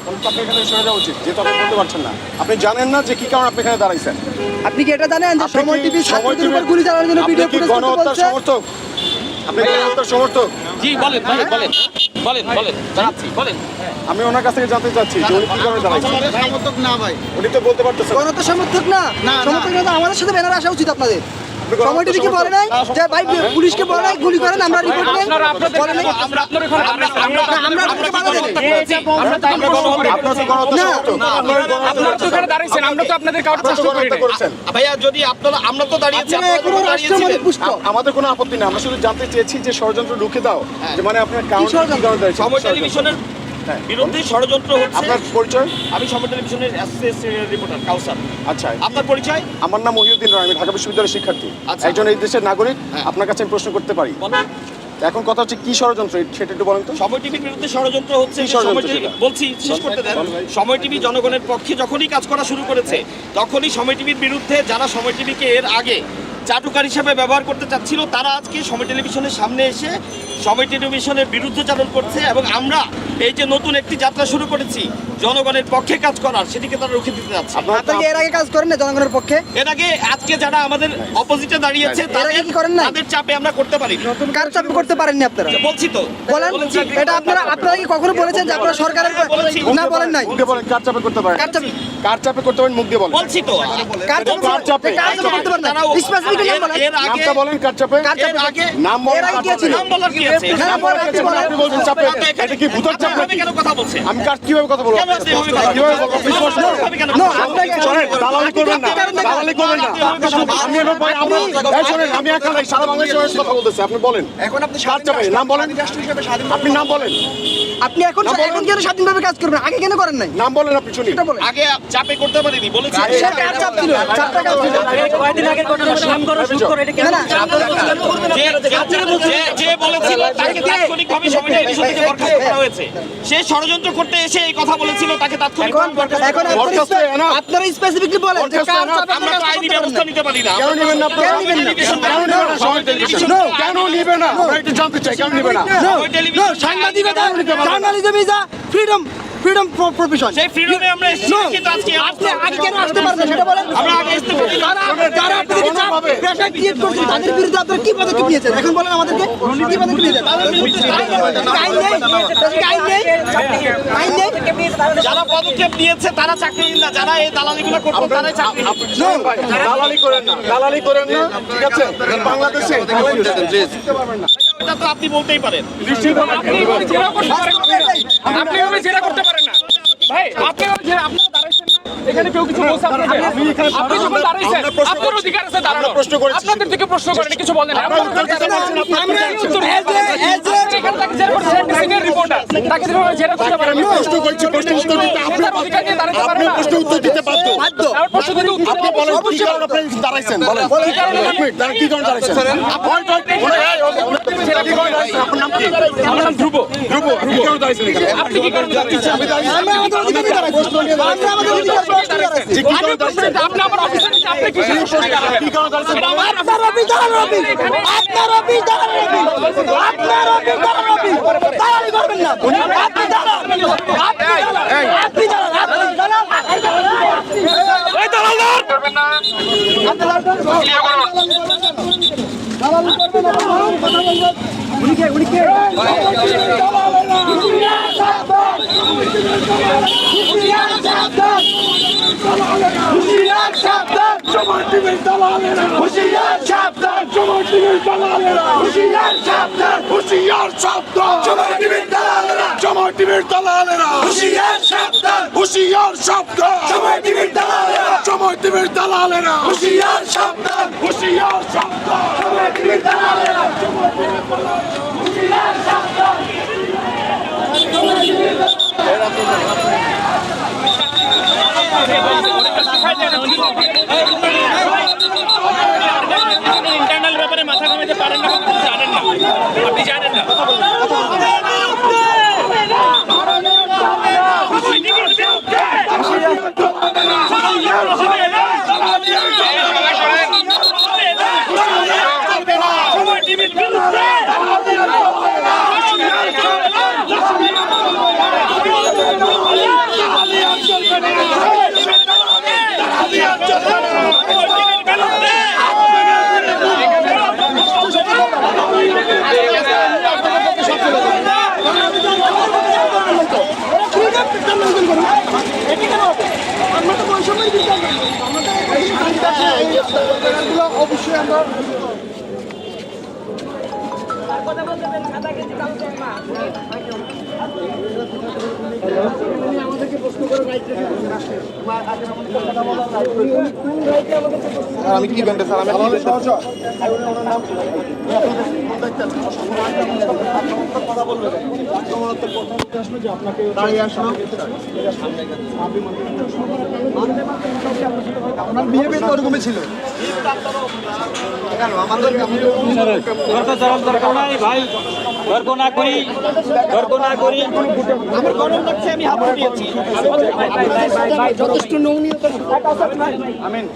আপনি এখানে সরে যাওয়া উচিত, যেহেতু আপনি বলতে পারছেন না। আপনি জানেন না যে কি কারণে আপনি এখানে দাঁড়াইছেন। আপনি কি এটা জানেন যে সময় টিভি ছাত্রদের উপর গুলি চালানোর জন্য ভিডিও ফুটেজ করতে গণহত্যার বলছে? সমর্থক? আপনি গণহত্যার সমর্থক? জি বলেন ভাই, বলেন জানাচ্ছি, বলেন। আমি ওনার কাছ থেকে জানতে চাচ্ছি যে উনি কি কারণে দাঁড়াইছেন। সমর্থক না ভাই, উনি তো বলতে পারতেছেন। গণহত্যা সমর্থক না, সমর্থক না, আমাদের সাথে ব্যানার আসা উচিত আপনাদের। সময় টিভি কি বলে নাই যে ভাই পুলিশকে বলে নাই গুলি করেন, আমরা রিপোর্ট নেই, বলে নাই আমরা আপনাকে বাধা দেব। ভাইয়া যদি আপনারা, আমরা তো দাঁড়িয়েছি, আমাদের কোনো আপত্তি নেই, আমরা শুধু জানতে চেয়েছি যে ষড়যন্ত্র রুখে দাও, যে মানে আপনার কারণ সময় টেলিভিশনের বিরুদ্ধে ষড়যন্ত্র হচ্ছে। আপনার পরিচয়? আমি সময় টেলিভিশনের অ্যাসোসিয়েট রিপোর্টার কাউসার। আচ্ছা, আপনার পরিচয়? আমার নাম মহিউদ্দিন রায়, আমি ঢাকা বিশ্ববিদ্যালয়ের শিক্ষার্থী, একজন এই দেশের নাগরিক। আপনার কাছে আমি প্রশ্ন করতে পারি। এখন কথা হচ্ছে কি ষড়যন্ত্র সেটা একটু বলেন তো। সময় টিভির বিরুদ্ধে ষড়যন্ত্র হচ্ছে। ষড়যন্ত্র বলছি, শেষ করতে দেন। সময় টিভি জনগণের পক্ষে যখনই কাজ করা শুরু করেছে, তখনই সময় টিভির বিরুদ্ধে যারা সময় টিভিকে এর আগে চাটুকার হিসাবে ব্যবহার করতে চাচ্ছিল, তারা আজকে সময় টেলিভিশনের সামনে এসে সময় টেলিভিশনের বিরুদ্ধচারণ করছে। এবং আমরা এই যে নতুন একটি যাত্রা শুরু করেছি জনগণের পক্ষে কাজ করার, সেটিকে তারা রুখে দিতে যাচ্ছে। আপনারা এর আগে কাজ করেন না জনগণের পক্ষে? এর আগে আজকে যারা আমাদের অপোজিটে দাঁড়িয়েছে তাদের চাপে আমরা করতে পারি। কার চাপে করতে পারেননি আপনারা? বলছি তো, বলেন। এটা আপনারা কি কখনো বলেছেন যে আপনারা সরকারের না বলেন নাই? মুখ দিয়ে বলেন কার চাপে করতে পারেন। কার চাপে করতে পারেন মুখ দিয়ে বলেন। বলছি তো কার চাপে করতে পারেন না? স্পেসিফিক নাম বলেন। নামটা বলেন কার চাপে। এর আগে নাম বলেন। নাম বলার কি আছে? নাম বলেন, আপনি বলছেন চাপে। এটা কি ভূতের চাপ নাকি? কেন কথা বলছেন? আমি কার কিভাবে কথা বলবো? কিভাবে বলবো? বিশ্বাস করুন। না, আপনাকে শোনেন, দালালি করবেন না, দালালি করবেন না। আমি এখন ভাই আমরা এই শোনেন, আমি একা নাই, সারা বাংলাদেশের কথা বলতেছি। আপনি বলেন এখন আপনি কার চাপে? নাম বলেন। আপনি নাম বলেন। আপনি এখন কেন স্বাধীনভাবে কাজ করবেন, আগে কেন করেন নাই? নাম বলেন, আপনি শুনি। এটা বলেন। আগে চাপে করতে পারিনি বলেছি। সে কার চাপ ছিল? চাপটা কার ছিল? কয়েকদিন আগের ঘটনা নামকরণ শুট করে এটা কেন? না, যে বলেছিল তাকে তাৎক্ষণিকভাবে সময় টেলিভিশন থেকে বরখাস্ত করা হয়েছে। সে ষড়যন্ত্র করতে এসে এই কথা বলেছিল, তাকে তাৎক্ষণিকভাবে বরখাস্ত এখন করা হয়েছে। আপনারা স্পেসিফিকলি বলেন যে কার চাপে আমরা তো আইনি ব্যবস্থা নিতে পারি না। কেন নেবেন না আপনারা? কেন নেবেন না? কেন নেবেন না সময় টেলিভিশন? কেন নেবেন না? আমরা একটু জানতে চাই কেন নেবেন না? সময় টেলিভিশন সাংবাদিকতা, journalism is a freedom profession. সেই ফ্রিডমে আমরা এসেছি, কিন্তু আজকে আপনি আগে কেন আসতে পারবেন সেটা বলেন। আমরা আগে আসতে পারি না। যারা আপনাদেরকে চাপ প্রেশার ক্রিয়েট করছে তাদের বিরুদ্ধে আপনারা কি পদক্ষেপ নিয়েছেন এখন বলেন আমাদেরকে। কি পদক্ষেপ নিয়েছেন? আইন নেই। যারা পদক্ষেপ নিয়েছে তারা চাকরিহীন না, যারা এই দালালিগুলো করতো তারাই চাকরিহীন। দালালি করেন না, দালালি করেন না, ঠিক আছে? বাংলাদেশে এটা তো আপনি বলতেই পারেন। আপনি এভাবে জেরা করতে পারেন না ভাই, আপনি এভাবে জেরা, আপনারা দাঁড়াইছেন না, এখানে কেউ কিছু বলছে আপনাদের? আপনি যখন দাঁড়াইছেন আপনার অধিকার আছে দাঁড়ানো, আপনাদের থেকে প্রশ্ন করেন, কিছু বলেন না। আপনারা উত্তর দিতে পারছেন না, আমরা উত্তর এখানে তাকে জেরা করছে সিনিয়র রিপোর্টার, তাকে যেভাবে জেরা করতে পারেন। আমি প্রশ্ন করছি, প্রশ্ন উত্তর দিতে আপনি অধিকার নিয়ে দাঁড়াতে পারেন আপনি না। প্রশ্ন উত্তর দিতে বাধ্য। আর প্রশ্ন দিতে উত্তর আপনি বলেন কি কারণে আপনি দাঁড়াইছেন? বলেন কি কারণে দাঁড়াইছেন? আপনার নাম কি? আমার নাম ধ্রুব। ধ্রুব, আপনি কি কারণে দাঁড়াইছেন এখানে? আপনি কি কারণে দাঁড়িয়েছেন? আমরা আমাদের অধিকার নিয়ে দাঁড়াইছি। আমরা আমাদের অধিকার নিয়ে দাঁড়াইছি। যে কি কারণে দাঁড়াইছেন? আপনি আমার অফিসে নিচে আপনি কি কি কারণে দাঁড়াইছেন? আপনার অফিস দাঁড়ান রবি, আপনার অফিস দাঁড়ান রবি, আপনার অফিস দাঁড়ান রবি, দাঁড়ালি করবেন না। আপনি দাঁড়ান, আপনি দাঁড়ান, এই দালাল করবেন না। ইন্টারনাল ব্যাপারে মাথা ঘামাতে পারেন না, জানেন না, আপনি জানেন না। অবশ্যই আমরা আমি কি ব্যান্ডে স্যার আমি কথা বলবেন যে আপনাকে দাঁড়িয়ে আসলাম আপনার বিহেভিয়ার তো ওরকমই ছিল কেন আমাদের আমার গরম লাগছে, আমি হাঁপুড়ে দিয়েছি। যথেষ্ট নমনীয়তা আমিন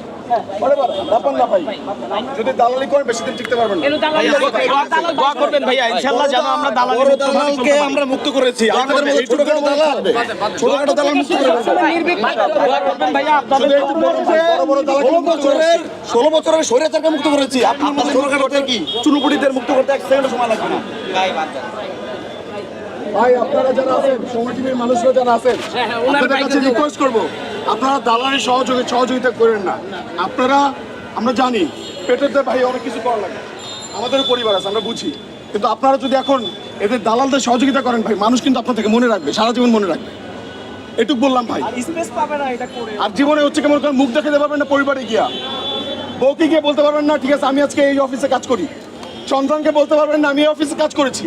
ব্যাপার না ভাই যদি দালালি করেন বেশি দিন টিকতে পারবেন না দোয়া করবেন ভাইয়া, ইনশাআল্লাহ যেন আমরা দালালি দালালকে আমরা মুক্ত করেছি আমাদের মধ্যে ছোটখাটো দালাল ছোটখাটো দালাল মুক্ত করে দোয়া করবেন ভাইয়া, আপনাদের বড় দালাল 16 বছরের স্বৈরাচারকে মুক্ত করেছি আপনাদের ছোটখাটো কি চুনুপুটিদের মুক্ত করতে এক সেকেন্ড সময় লাগবে না ভাই আপনারা যারা আছেন সময় টিভির মানুষরা যারা আছেন আপনাদের কাছে রিকোয়েস্ট করব আপনারা দালালি সহযোগিতা করেন না আপনারা আমরা জানি পেটের দায়ে ভাই অনেক কিছু করা লাগে আমাদেরও পরিবার আছে আমরা বুঝি কিন্তু আপনারা যদি এখন এদের দালালদের সহযোগিতা করেন ভাই মানুষ কিন্তু আপনার থেকে মনে রাখবে সারা জীবন মনে রাখবে এটুকু বললাম ভাই আর জীবনে হচ্ছে কেমন করেন মুখ দেখাতে পারবেন না পরিবারে গিয়া বউকে গিয়ে বলতে পারবেন না ঠিক আছে আমি আজকে এই অফিসে কাজ করি সন্তানকে বলতে পারবেন না আমি এই অফিসে কাজ করেছি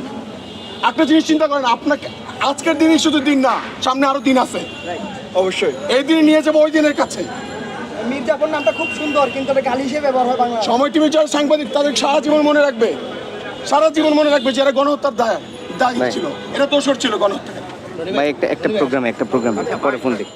একটা জিনিস চিন্তা করেন আপনাকে আজকের দিনই শুধু দিন না সামনে আরো দিন আছে অবশ্যই এই দিন নিয়ে যাবো ওই দিনের কাছে মির্জাপুর নামটা খুব সুন্দর কিন্তু এটা গালি হিসেবে ব্যবহার হয় বাংলা সময় টিভির যারা সাংবাদিক তাদের সারা জীবন মনে রাখবে সারা জীবন মনে রাখবে যারা গণহত্যার দায়ী ছিল এটা দোষর ছিল গণহত্যা ভাই একটা প্রোগ্রামে পরে ফোন দিই